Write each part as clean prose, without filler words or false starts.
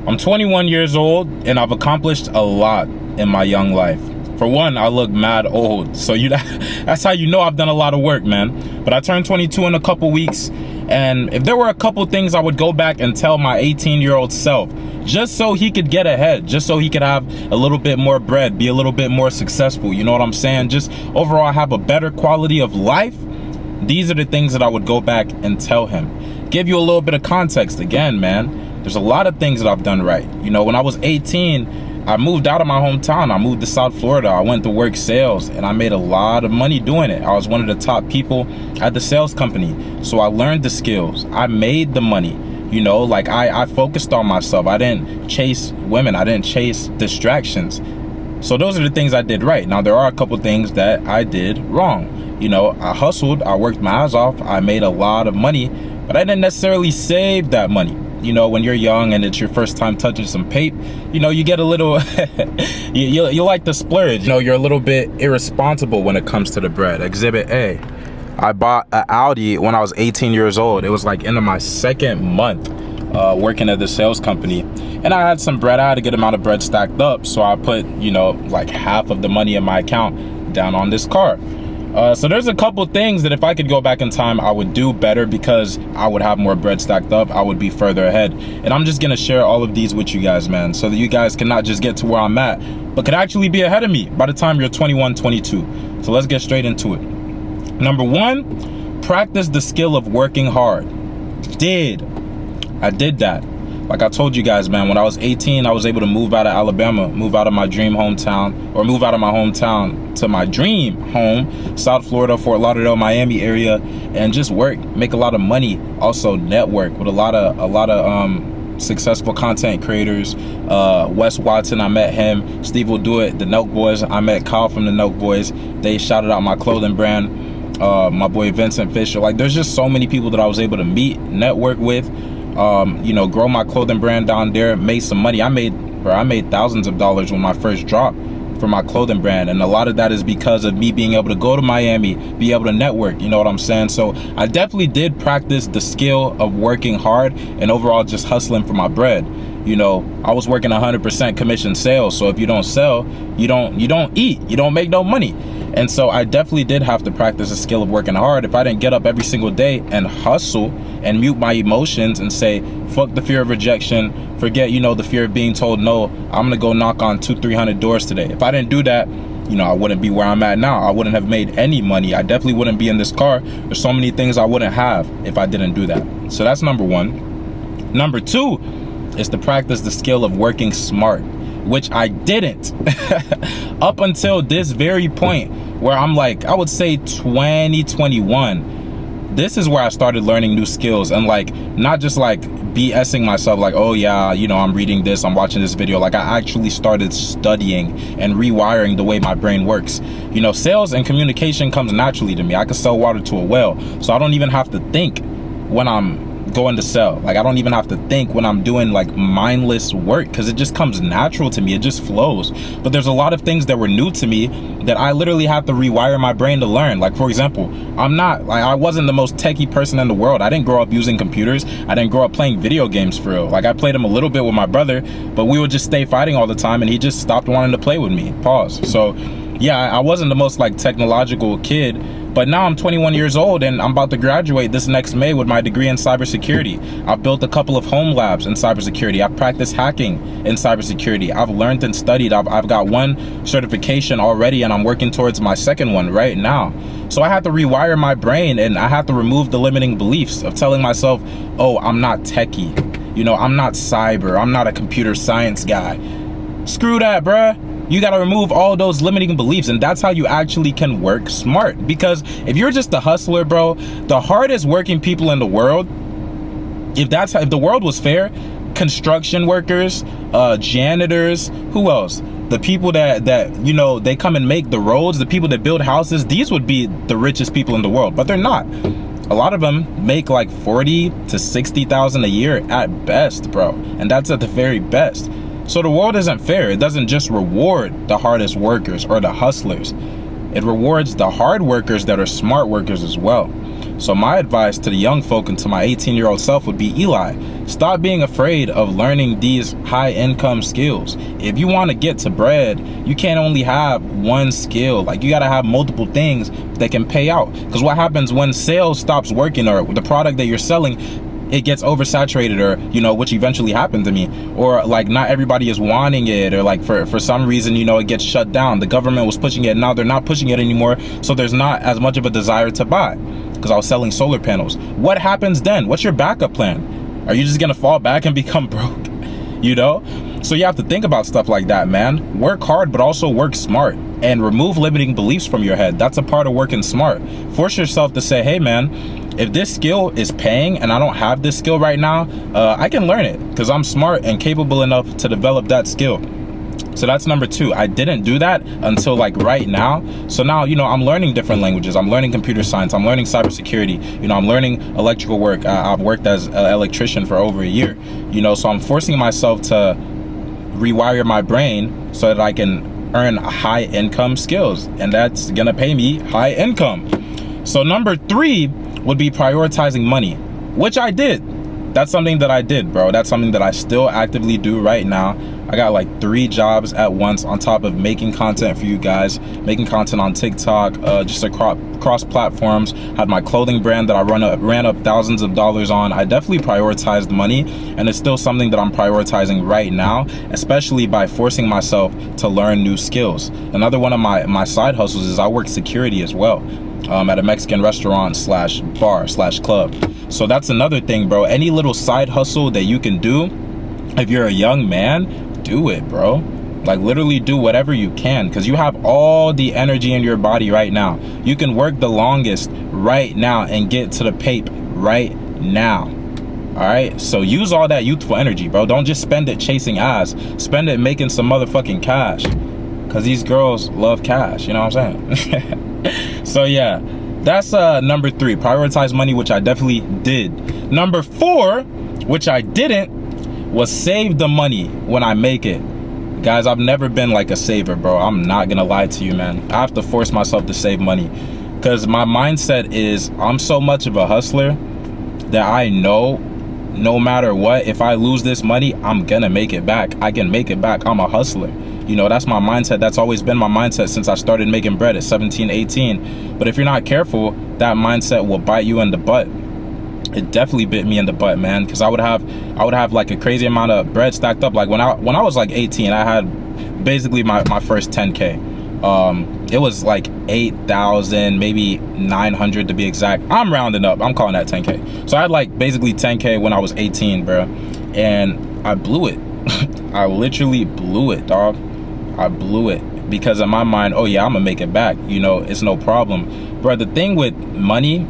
I'm 21 years old and I've accomplished a lot in my young life. For one, I look mad old, so that's how you know I've done a lot of work, man. But I turned 22 in a couple weeks, and if there were a couple things I would go back and tell my 18-year-old self, just so he could get ahead, just so he could have a little bit more bread, be a little bit more successful, you know what I'm saying? Just overall have a better quality of life. These are the things that I would go back and tell him. Give you a little bit of context again, man. There's a lot of things that I've done right. You know, when I was 18, I moved out of my hometown. I moved to South Florida. I went to work sales and I made a lot of money doing it. I was one of the top people at the sales company. So I learned the skills. I made the money. You know, like I focused on myself. I didn't chase women. I didn't chase distractions. So those are the things I did right. Now, there are a couple things that I did wrong. You know, I hustled. I worked my ass off. I made a lot of money, but I didn't necessarily save that money. You know, when you're young and it's your first time touching some pape, you know, you get a little, you like to splurge. You know, you're a little bit irresponsible when it comes to the bread. Exhibit A. I bought an Audi when I was 18 years old. It was like into my second month working at the sales company. And I had some bread. I had a good amount of bread stacked up. So I put, you know, like half of the money in my account down on this car. So there's a couple things that if I could go back in time, I would do better because I would have more bread stacked up. I would be further ahead. And I'm just going to share all of these with you guys, man, so that you guys can not just get to where I'm at, but could actually be ahead of me by the time you're 21, 22. So let's get straight into it. Number one, practice the skill of working hard. I did that. Like I told you guys, man, when I was 18, I was able to move out of Alabama, move out of my dream hometown, or move out of my hometown to my dream home, South Florida, Fort Lauderdale, Miami area, and just work, make a lot of money, also network with a lot of successful content creators. Wes Watson, I met him. Steve Will Do It, the Nelk Boys, I met Kyle from the Nelk Boys. They shouted out my clothing brand. My boy Vincent Fisher. Like, there's just so many people that I was able to meet, network with. You know, grow my clothing brand down there, made some money. I made thousands of dollars when my first drop for my clothing brand, and a lot of that is because of me being able to go to Miami, be able to network, you know what I'm saying? So I definitely did practice the skill of working hard and overall just hustling for my bread. You know, I was working 100% commission sales, so if you don't sell, you don't eat, you don't make no money. And so I definitely did have to practice the skill of working hard. If I didn't get up every single day and hustle and mute my emotions and say, fuck the fear of rejection, forget, you know, the fear of being told no, I'm gonna go knock on 200-300 doors today. If I didn't do that, you know, I wouldn't be where I'm at now. I wouldn't have made any money. I definitely wouldn't be in this car. There's so many things I wouldn't have if I didn't do that. So that's number one. Number two is to practice the skill of working smart, which I didn't up until this very point where I'm like, I would say 2021. This is where I started learning new skills and like, not just like BSing myself like, oh yeah, you know, I'm reading this, I'm watching this video. Like, I actually started studying and rewiring the way my brain works. You know, sales and communication comes naturally to me. I can sell water to a well, so I don't even have to think when I'm going to sell. Like, I don't even have to think when I'm doing like mindless work because it just comes natural to me. It just flows. But there's a lot of things that were new to me that I literally have to rewire my brain to learn. Like, for example, I wasn't the most techie person in the world. I didn't grow up using computers. I didn't grow up playing video games for real. Like, I played them a little bit with my brother, but we would just stay fighting all the time and he just stopped wanting to play with me. Pause. So yeah, I wasn't the most like technological kid, but now I'm 21 years old and I'm about to graduate this next May with my degree in cybersecurity. I've built a couple of home labs in cybersecurity. I've practiced hacking in cybersecurity. I've learned and studied. I've got one certification already and I'm working towards my second one right now. So I had to rewire my brain and I had to remove the limiting beliefs of telling myself, oh, I'm not techie. You know, I'm not cyber. I'm not a computer science guy. Screw that, bruh. You got to remove all those limiting beliefs, and that's how you actually can work smart. Because if you're just a hustler, bro, the hardest working people in the world, if the world was fair, construction workers, janitors, who else? The people that you know, they come and make the roads, the people that build houses, these would be the richest people in the world, but they're not. A lot of them make like 40 to 60,000 a year at best, bro, and that's at the very best. So the world isn't fair. It doesn't just reward the hardest workers or the hustlers. It rewards the hard workers that are smart workers as well. So my advice to the young folk and to my 18-year-old self would be, Eli, stop being afraid of learning these high income skills. If you want to get to bread, you can't only have one skill. Like, you got to have multiple things that can pay out. Because what happens when sales stops working, or the product that you're selling, it gets oversaturated, or, you know, which eventually happened to me, or like not everybody is wanting it, or like for some reason, you know, it gets shut down. The government was pushing it, now they're not pushing it anymore, so there's not as much of a desire to buy, because I was selling solar panels. What happens then? What's your backup plan? Are you just gonna fall back and become broke? You know? So you have to think about stuff like that, man. Work hard, but also work smart, and remove limiting beliefs from your head. That's a part of working smart. Force yourself to say, hey man, if this skill is paying and I don't have this skill right now, I can learn it because I'm smart and capable enough to develop that skill. So that's number 2. I didn't do that until like right now. So now, you know, I'm learning different languages. I'm learning computer science. I'm learning cybersecurity. You know, I'm learning electrical work. I've worked as an electrician for over a year. You know, so I'm forcing myself to rewire my brain so that I can earn high income skills, and that's gonna pay me high income. So number 3 would be prioritizing money, which I did. That's something that I did, bro. That's something that I still actively do right now. I got like 3 jobs at once on top of making content for you guys, making content on TikTok, just across platforms. Had my clothing brand that I ran up thousands of dollars on. I definitely prioritized money, and it's still something that I'm prioritizing right now, especially by forcing myself to learn new skills. Another one of my side hustles is I work security as well. At a Mexican restaurant / bar / club. So that's another thing, bro. Any little side hustle that you can do, if you're a young man, do it, bro. Like, literally do whatever you can, because you have all the energy in your body right now. You can work the longest right now and get to the pape right now. All right, so use all that youthful energy, bro. Don't just spend it chasing ass. Spend it making some motherfucking cash, because these girls love cash, you know what I'm saying? So yeah, that's number 3, prioritize money, which I definitely did. Number 4, which I didn't, was save the money when I make it. Guys, I've never been like a saver, bro. I'm not gonna lie to you, man. I have to force myself to save money, because my mindset is I'm so much of a hustler that I know no matter what, if I lose this money, I'm gonna make it back. I can make it back. I'm a hustler. You know, that's my mindset. That's always been my mindset since I started making bread at 17, 18. But if you're not careful, that mindset will bite you in the butt. It definitely bit me in the butt, man, because I would have like a crazy amount of bread stacked up. Like when I was like 18, I had basically my first 10K. It was like 8,000, maybe 900 to be exact. I'm rounding up. I'm calling that 10K. So I had like basically 10K when I was 18, bro, and I blew it. I literally blew it, dog. I blew it because in my mind, oh yeah, I'm gonna make it back. You know, it's no problem, bro. The thing with money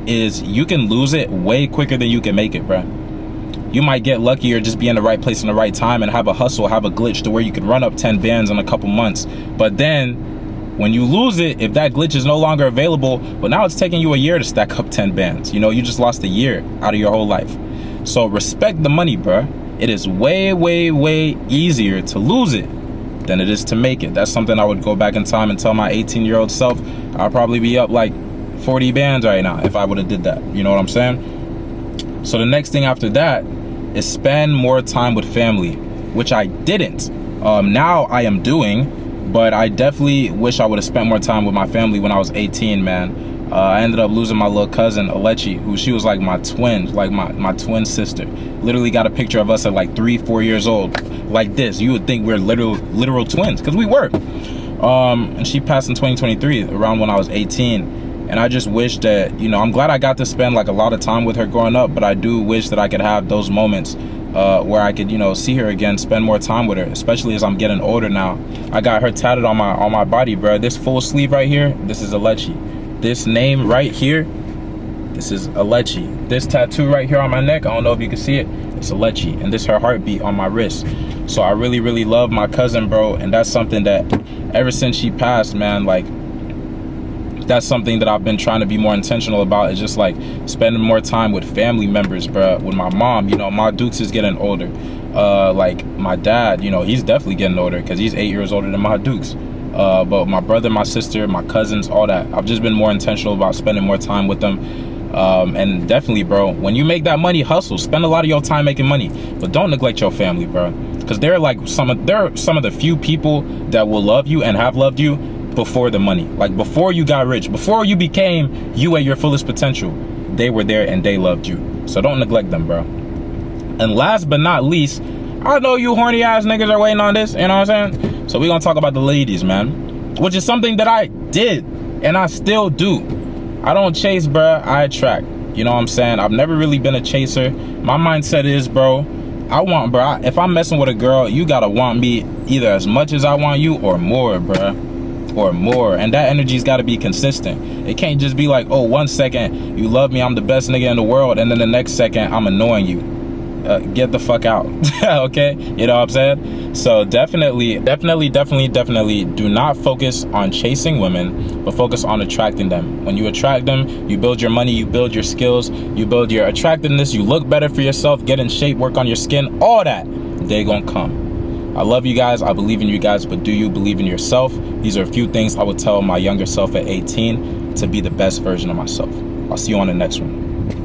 is you can lose it way quicker than you can make it, bro. You might get lucky or just be in the right place in the right time and have a hustle, have a glitch to where you could run up 10 bands in a couple months. But then when you lose it, if that glitch is no longer available, well, now it's taking you a year to stack up 10 bands. You know, you just lost a year out of your whole life. So respect the money, bro. It is way, way, way easier to lose it than it is to make it. That's something I would go back in time and tell my 18-year-old self. I'll probably be up like 40 bands right now if I would have did that. You know what I'm saying? So the next thing after that is spend more time with family, which I didn't. Now I am doing, but I definitely wish I would have spent more time with my family when I was 18, man. I ended up losing my little cousin, Alechi, who she was like my twin, like my twin sister. Literally got a picture of us at like 3-4 years old, like this. You would think we're literal twins, because we were. And she passed in 2023, around when I was 18. And I just wish that, you know, I'm glad I got to spend like a lot of time with her growing up, but I do wish that I could have those moments where I could, you know, see her again, spend more time with her, especially as I'm getting older now. I got her tatted on my body, bro. This full sleeve right here, this is Alechi. This name right here, this is Alechi. This tattoo right here on my neck, I don't know if you can see it, it's Alechi. And this her heartbeat on my wrist. So I really, really love my cousin, bro. And that's something that ever since she passed, man, like, that's something that I've been trying to be more intentional about, is just like spending more time with family members, bro. With my mom, you know, my Dukes is getting older. Like my dad, you know, he's definitely getting older because he's 8 years older than my Dukes. But my brother, my sister, my cousins, all that, I've just been more intentional about spending more time with them. And definitely, bro, when you make that money, hustle, spend a lot of your time making money, but don't neglect your family, bro, because they're some of the few people that will love you and have loved you before the money. Like, before you got rich, before you became you at your fullest potential, they were there and they loved you. So don't neglect them, bro. And last but not least, I know you horny ass niggas are waiting on this, you know what I'm saying? So we're gonna talk about the ladies, man, which is something that I did and I still do. I don't chase, bro, I attract. You know what I'm saying? I've never really been a chaser. My mindset is, bro, I want, bro, if I'm messing with a girl, you gotta want me either as much as I want you or more, bro, or more. And that energy's gotta be consistent. It can't just be like, oh, 1 second you love me, I'm the best nigga in the world, and then the next second I'm annoying you. Get the fuck out. Okay, you know what I'm saying? So definitely do not focus on chasing women, but focus on attracting them. When you attract them, you build your money, you build your skills, you build your attractiveness, you look better for yourself, get in shape, work on your skin, all that, they gonna come. I love you guys, I believe in you guys, but do you believe in yourself? These are a few things I would tell my younger self at 18 to be the best version of myself. I'll see you on the next one.